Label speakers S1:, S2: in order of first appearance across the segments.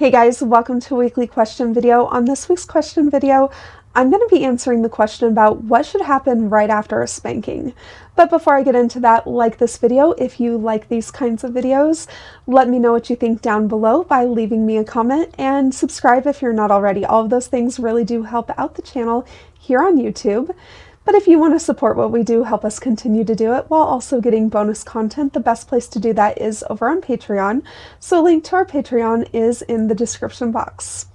S1: Hey guys, welcome to a weekly question video. On this week's question video, I'm going to be answering the question about what should happen right after a spanking. But before I get into that, like this video if you like these kinds of videos. Let me know what you think down below by leaving me a comment, and subscribe if you're not already. All of those things really do help out the channel here on YouTube. But if you want to support what we do, help us continue to do it while also getting bonus content, the best place to do that is over on Patreon. So a link to our Patreon is in the description box.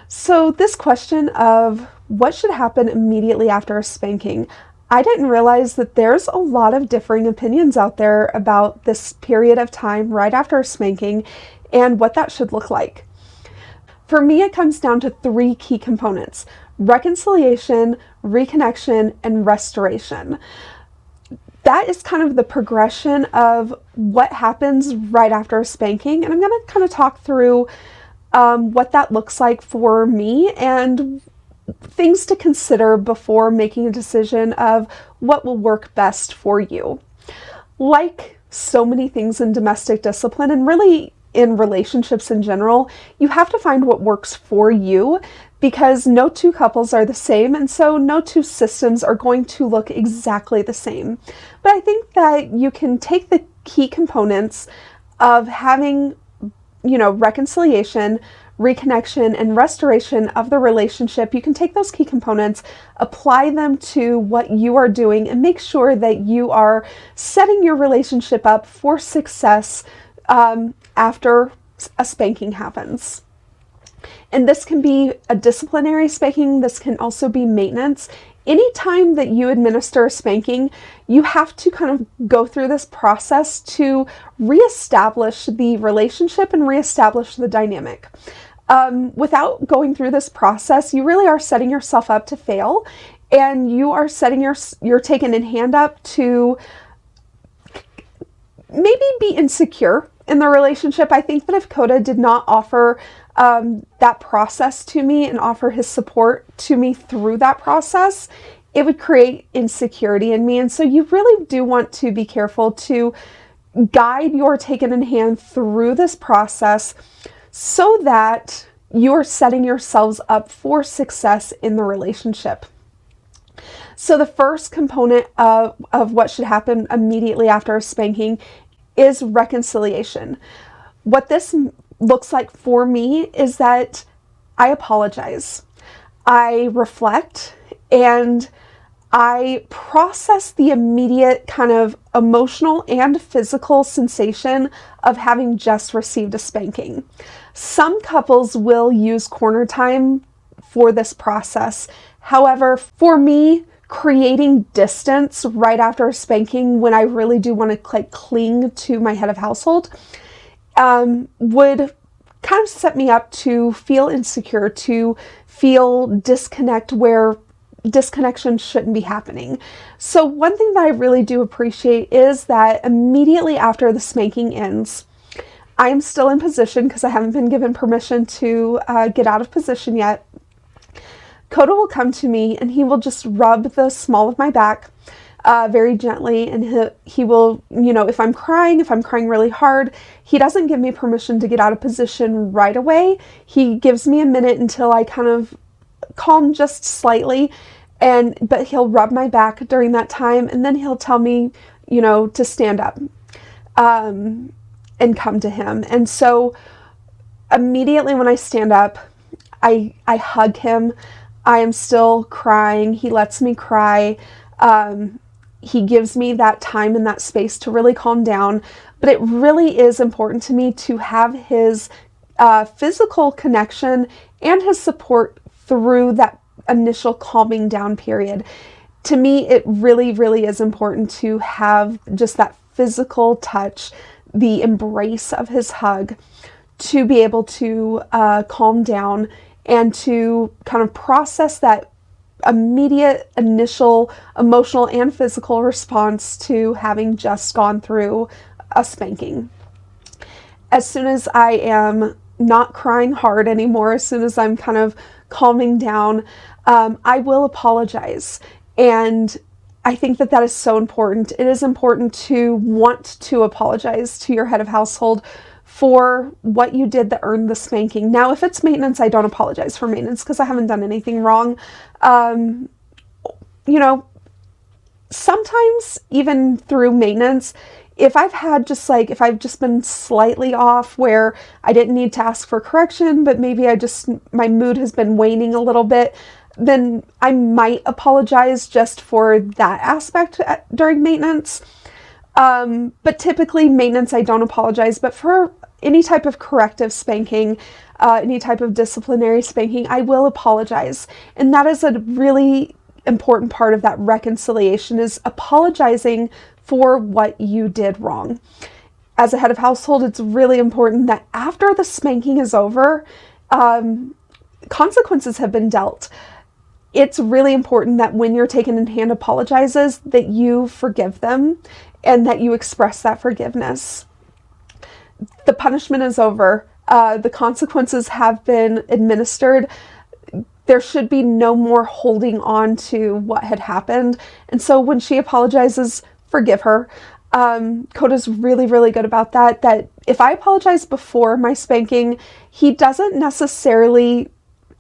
S1: So this question of what should happen immediately after a spanking, I didn't realize that there's a lot of differing opinions out there about this period of time right after a spanking and what that should look like. For me, it comes down to three key components: reconciliation, reconnection, and restoration. That is kind of the progression of what happens right after a spanking, and I'm going to kind of talk through what that looks like for me and things to consider before making a decision of what will work best for you. Like so many things in domestic discipline, and really in relationships in general, you have to find what works for you, because no two couples are the same, and so no two systems are going to look exactly the same. But I think that you can take the key components of having, reconciliation, reconnection, and restoration of the relationship. You can take those key components, apply them to what you are doing, and make sure that you are setting your relationship up for success after a spanking happens. And this can be a disciplinary spanking. This can also be maintenance. Anytime that you administer a spanking, you have to kind of go through this process to reestablish the relationship and reestablish the dynamic. Without going through this process, you really are setting yourself up to fail, and you are setting your taken in hand up to maybe be insecure in the relationship. I think that if Coda did not offer that process to me and offer his support to me through that process, it would create insecurity in me. And so you really do want to be careful to guide your taken in hand through this process so that you're setting yourselves up for success in the relationship. So the first component of what should happen immediately after a spanking is reconciliation. What this looks like for me is that I apologize, I reflect, and I process the immediate kind of emotional and physical sensation of having just received a spanking. Some couples will use corner time for this process. However, for me, creating distance right after a spanking, when I really do want to cling to my head of household, would kind of set me up to feel insecure, to feel disconnect where disconnection shouldn't be happening. So one thing that I really do appreciate is that immediately after the spanking ends, I am still in position because I haven't been given permission to get out of position yet. Coda will come to me and he will just rub the small of my back very gently, and he will, if I'm crying really hard, he doesn't give me permission to get out of position right away. He gives me a minute until I kind of calm just slightly, but he'll rub my back during that time, and then he'll tell me, to stand up and come to him. And so immediately when I stand up, I hug him. I am still crying. He lets me cry. He gives me that time and that space to really calm down. But it really is important to me to have his physical connection and his support through that initial calming down period. To me, it really, really is important to have just that physical touch, the embrace of his hug, to be able to calm down and to kind of process that immediate initial emotional and physical response to having just gone through a spanking. As soon as I am not crying hard anymore, as soon as I'm kind of calming down, I will apologize. And I think that that is so important. It is important to want to apologize to your head of household for what you did that earned the spanking. Now, if it's maintenance, I don't apologize for maintenance because I haven't done anything wrong. You know, sometimes even through maintenance, if I've just been slightly off where I didn't need to ask for correction, but maybe my mood has been waning a little bit, then I might apologize just for that aspect during maintenance. But typically maintenance, I don't apologize, but for any type of corrective spanking, any type of disciplinary spanking, I will apologize. And that is a really important part of that reconciliation, is apologizing for what you did wrong. As a head of household, it's really important that after the spanking is over, consequences have been dealt. It's really important that when your taken in hand apologizes, that you forgive them and that you express that forgiveness. The punishment is over. The consequences have been administered. There should be no more holding on to what had happened. And so when she apologizes, forgive her. Coda's really, really good about that. That if I apologize before my spanking, he doesn't necessarily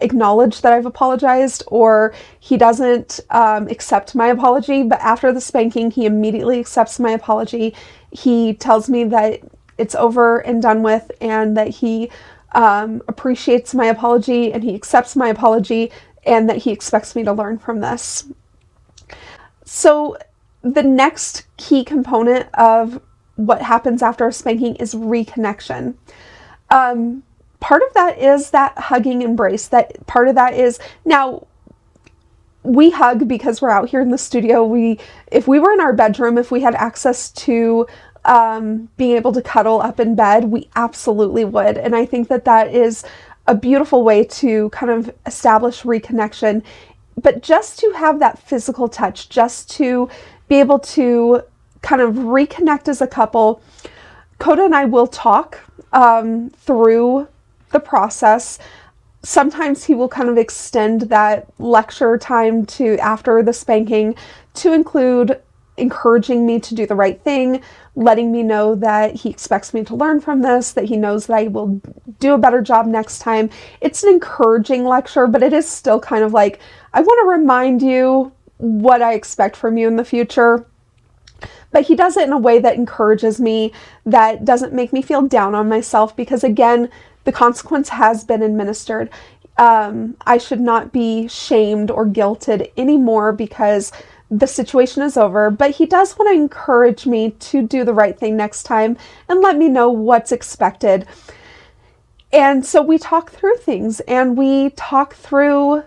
S1: acknowledge that I've apologized, or he doesn't accept my apology. But after the spanking, he immediately accepts my apology. He tells me that it's over and done with, and that he appreciates my apology, and he accepts my apology, and that he expects me to learn from this. So the next key component of what happens after a spanking is reconnection. Part of that is that hugging embrace. That part of that is, now we hug because we're out here in the studio. If we were in our bedroom, if we had access to being able to cuddle up in bed, we absolutely would. And I think that that is a beautiful way to kind of establish reconnection. But just to have that physical touch, just to be able to kind of reconnect as a couple, Coda and I will talk through the process. Sometimes he will kind of extend that lecture time to after the spanking to include encouraging me to do the right thing, letting me know that he expects me to learn from this, that he knows that I will do a better job next time. It's an encouraging lecture, but it is still kind of like, I want to remind you what I expect from you in the future. But he does it in a way that encourages me, that doesn't make me feel down on myself, because again, the consequence has been administered. I should not be shamed or guilted anymore because the situation is over, but he does want to encourage me to do the right thing next time and let me know what's expected. And so we talk through things, and we talk through,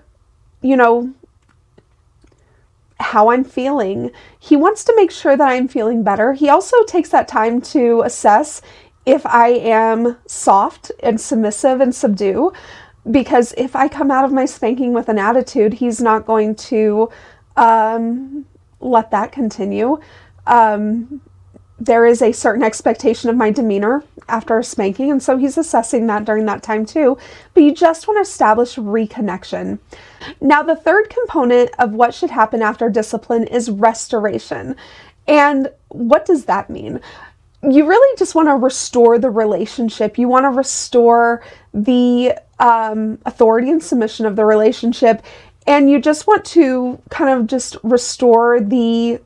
S1: how I'm feeling. He wants to make sure that I'm feeling better. He also takes that time to assess if I am soft and submissive and subdue, because if I come out of my spanking with an attitude, he's not going to let that continue. There is a certain expectation of my demeanor after a spanking, and so he's assessing that during that time too. But you just want to establish reconnection. Now, the third component of what should happen after discipline is restoration. And what does that mean? You really just want to restore the relationship. You want to restore the authority and submission of the relationship. And you just want to kind of just restore the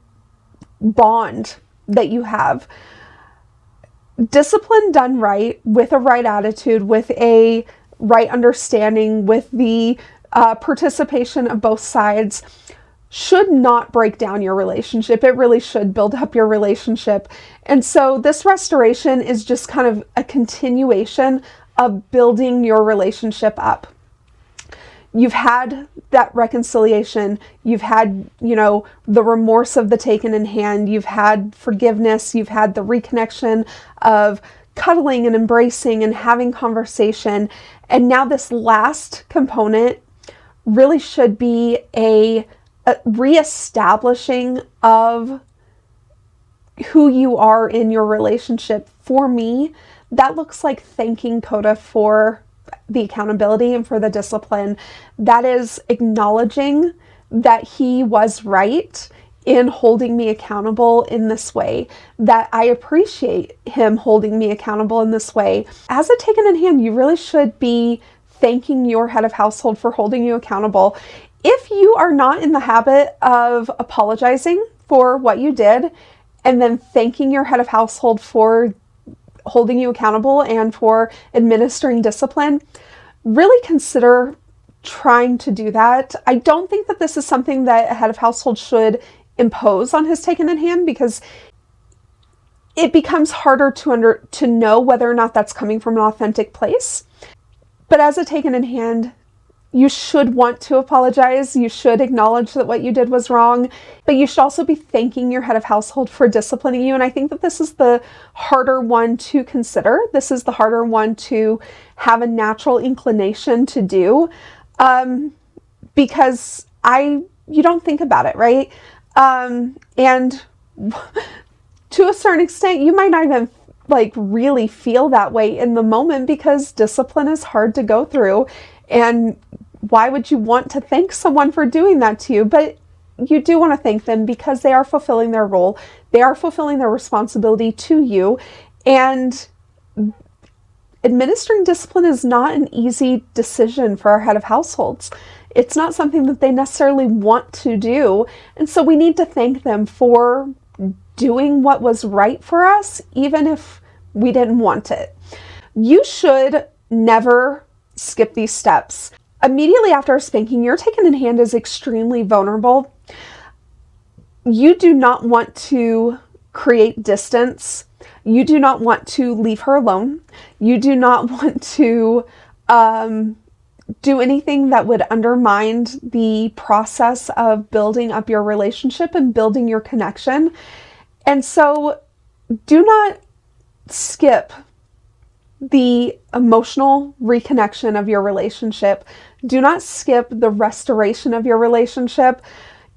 S1: bond that you have. Discipline done right, with a right attitude, with a right understanding, with the participation of both sides, should not break down your relationship. It really should build up your relationship. And so this restoration is just kind of a continuation of building your relationship up. You've had that reconciliation, you've had, the remorse of the taken in hand, you've had forgiveness, you've had the reconnection of cuddling and embracing and having conversation. And now this last component really should be a reestablishing of who you are in your relationship. For me, that looks like thanking Coda for the accountability and for the discipline. That is acknowledging that he was right in holding me accountable in this way, that I appreciate him holding me accountable in this way. As a taken in hand, you really should be thanking your head of household for holding you accountable. If you are not in the habit of apologizing for what you did and then thanking your head of household for holding you accountable and for administering discipline, really consider trying to do that. I don't think that this is something that a head of household should impose on his taken in hand, because it becomes harder to know whether or not that's coming from an authentic place. But as a taken in hand, you should want to apologize. You should acknowledge that what you did was wrong, but you should also be thanking your head of household for disciplining you. And I think that this is the harder one to consider. This is the harder one to have a natural inclination to do, because you don't think about it, right? And to a certain extent, you might not even really feel that way in the moment, because discipline is hard to go through. And why would you want to thank someone for doing that to you? But you do want to thank them because they are fulfilling their role. They are fulfilling their responsibility to you. And administering discipline is not an easy decision for our head of households. It's not something that they necessarily want to do. And so we need to thank them for doing what was right for us, even if we didn't want it. You should never skip these steps. Immediately after a spanking, your taken in hand is extremely vulnerable. You do not want to create distance. You do not want to leave her alone. You do not want to do anything that would undermine the process of building up your relationship and building your connection. And so do not skip the emotional reconnection of your relationship. Do not skip the restoration of your relationship,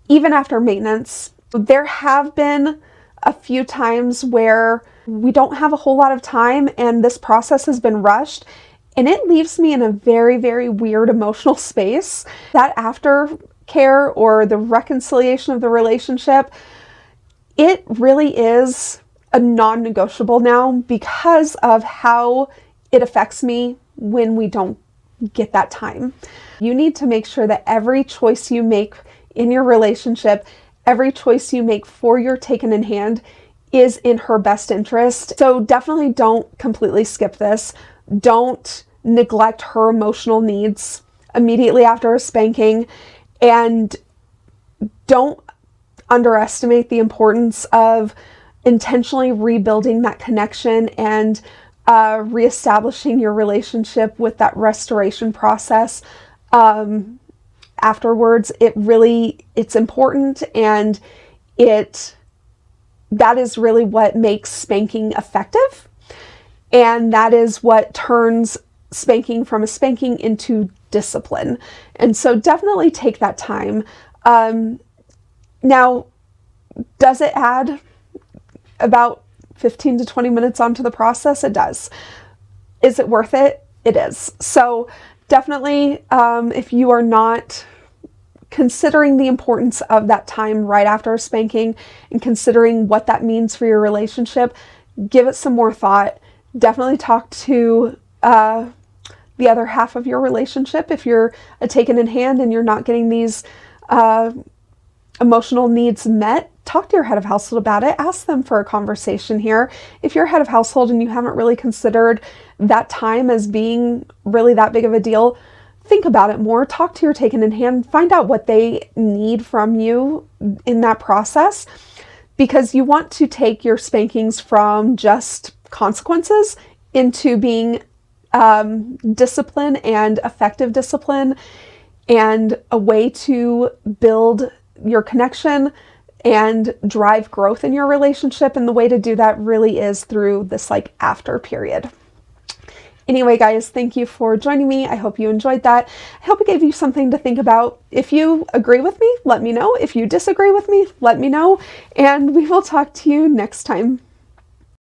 S1: even after maintenance. There have been a few times where we don't have a whole lot of time and this process has been rushed, and it leaves me in a very, very weird emotional space. That aftercare or the reconciliation of the relationship, it really is a non-negotiable now, because of how it affects me when we don't get that time. You need to make sure that every choice you make in your relationship, every choice you make for your taken in hand, is in her best interest. So definitely don't completely skip this. Don't neglect her emotional needs immediately after a spanking, and don't underestimate the importance of intentionally rebuilding that connection and reestablishing your relationship with that restoration process afterwards. It's important, and that is really what makes spanking effective. And that is what turns spanking from a spanking into discipline. And so definitely take that time. Now, does it add about 15 to 20 minutes onto the process? It does. Is it worth it? It is. So definitely, if you are not considering the importance of that time right after a spanking and considering what that means for your relationship, give it some more thought. Definitely talk to the other half of your relationship. If you're a taken in hand and you're not getting these emotional needs met, talk to your head of household about it. Ask them for a conversation here. If you're head of household and you haven't really considered that time as being really that big of a deal, think about it more. Talk to your taken in hand. Find out what they need from you in that process, because you want to take your spankings from just consequences into being discipline and effective discipline, and a way to build your connection and drive growth in your relationship. And the way to do that really is through this after period. Anyway, guys, thank you for joining me. I hope you enjoyed that. I hope it gave you something to think about. If you agree with me, let me know. If you disagree with me, let me know. And we will talk to you next time.